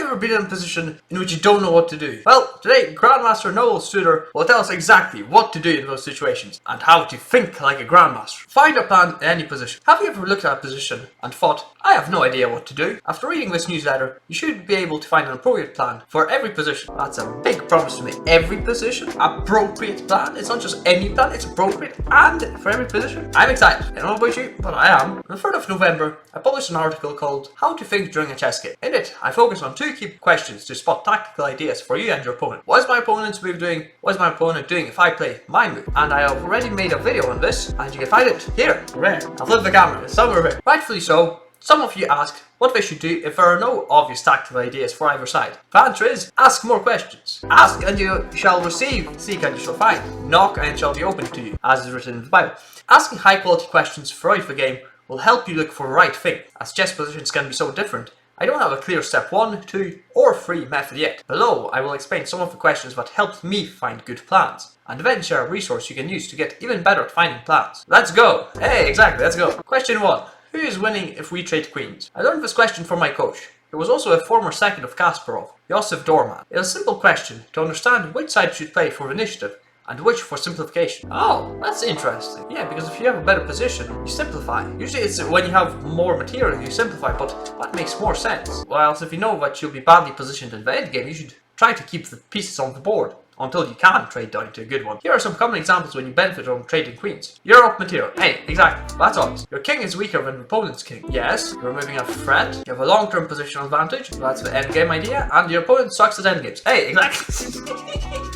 you ever been in a position in which you don't know what to do? Well, today Grandmaster Noel Studer will tell us exactly what to do in those situations and how to think like a Grandmaster. Find a plan in any position. Have you ever looked at a position and thought, I have no idea what to do? After reading this newsletter, you should be able to find an appropriate plan for every position. That's a big promise to me. Every position, appropriate plan. It's not just any plan, it's appropriate and for every position. I'm excited. I don't know about you, but I am. On the 3rd of November, I published an article called How to Think During a Chess Game. In it, I focus on 2 key questions to spot tactical ideas for you and your opponent. What is my opponent's move doing? What is my opponent doing if I play my move? And I have already made a video on this, and you can find it here. Where? I'll flip the camera. It's somewhere here. Rightfully so. Some of you ask what they should do if there are no obvious tactical ideas for either side. The answer is, ask more questions. Ask and you shall receive, seek and you shall find, knock and it shall be opened to you, as is written in the Bible. Asking high quality questions throughout the game will help you look for the right thing, as chess positions can be so different. I don't have a clear step 1, 2 or 3 method yet. Below I will explain some of the questions that helped me find good plans, and then share a resource you can use to get even better at finding plans. Let's go! Hey, exactly, let's go. Question 1. Who is winning if we trade queens? I learned this question from my coach, who was also a former second of Kasparov, Josef Dorman. It is a simple question to understand which side should play for initiative and which for simplification. Oh, that's interesting. Yeah, because if you have a better position, you simplify. Usually it's when you have more material you simplify, but that makes more sense. Whilst if you know that you'll be badly positioned in the endgame, you should try to keep the pieces on the board until you can trade down to a good one. Here are some common examples when you benefit from trading queens. You're up material. Hey, exactly. That's obvious. Your king is weaker than the opponent's king. Yes, you're removing a threat. You have a long-term positional advantage. That's the endgame idea. And your opponent sucks at endgames. Hey, exactly.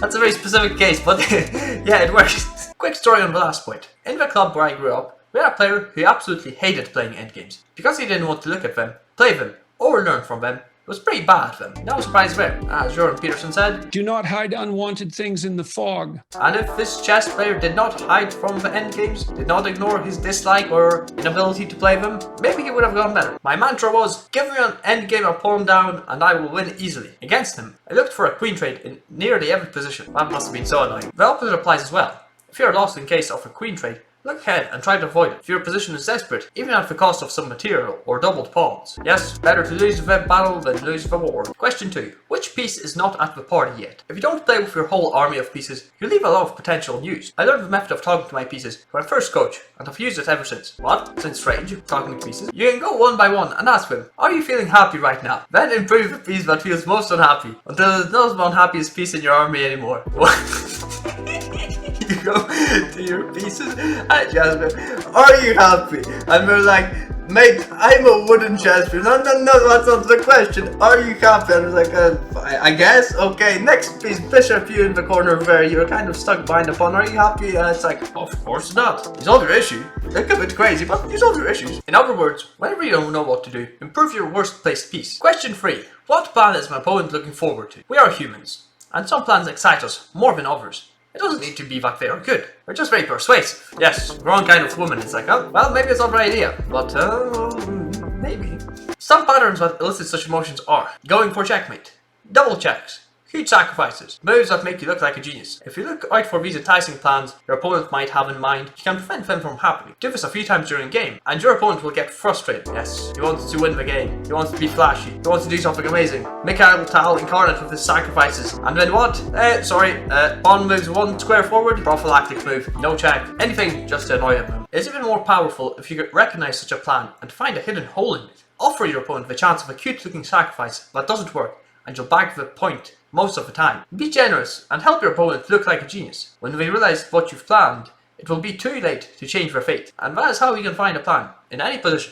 That's a very specific case, but yeah, it works. Quick story on the last point. In the club where I grew up, we had a player who absolutely hated playing endgames. Because he didn't want to look at them, play them, or learn from them, it was pretty bad for them. No surprise there. As Jordan Peterson said, do not hide unwanted things in the fog. And if this chess player did not hide from the endgames, did not ignore his dislike or inability to play them, maybe he would have gone better. My mantra was, give me an endgame or pawn down and I will win easily. Against him, I looked for a queen trade in nearly every position. That must have been so annoying. The opposite applies as well. If you are lost in case of a queen trade, look ahead and try to avoid it. If your position is desperate, even at the cost of some material or doubled pawns. Yes, better to lose the battle than lose the war. Question 2. Which piece is not at the party yet? If you don't play with your whole army of pieces, you leave a lot of potential unused. I learned the method of talking to my pieces from my first coach and have used it ever since. What? Since strange, talking to pieces? You can go one by one and ask them, are you feeling happy right now? Then improve the piece that feels most unhappy until there's no unhappiest piece in your army anymore. You go to your pieces and Jasmine, are you happy? And we're like, mate, I'm a wooden chess piece. No, that's not the question. Are you happy? And I was like, I guess. Okay, next piece, Bishop, you in the corner there. You're kind of stuck behind a pawn. Are you happy? And it's like, of course not. You solve your issue. Look a bit crazy, but you solve your issues. In other words, whenever you don't know what to do, improve your worst placed piece. Question 3. What plan is my opponent looking forward to? We are humans, and some plans excite us more than others. It doesn't need to be that they are good. They're just very persuasive. Yes, the wrong kind of woman. It's like, oh, well, maybe it's not the right idea. But, maybe. Some patterns that elicit such emotions are going for checkmate, double checks, huge sacrifices, moves that make you look like a genius. If you look out for these enticing plans your opponent might have in mind, you can prevent them from happening. Do this a few times during a game, and your opponent will get frustrated. Yes, he wants to win the game, he wants to be flashy, he wants to do something amazing. Mikhail Tal incarnate with his sacrifices. And then what? Pawn moves 1 square forward, prophylactic move, no check, anything just to annoy him. It's even more powerful if you recognize such a plan and find a hidden hole in it. Offer your opponent the chance of a cute looking sacrifice that doesn't work, and you'll bag the point most of the time. Be generous and help your opponent look like a genius. When they realize what you've planned, it will be too late to change their fate. And that is how you can find a plan in any position.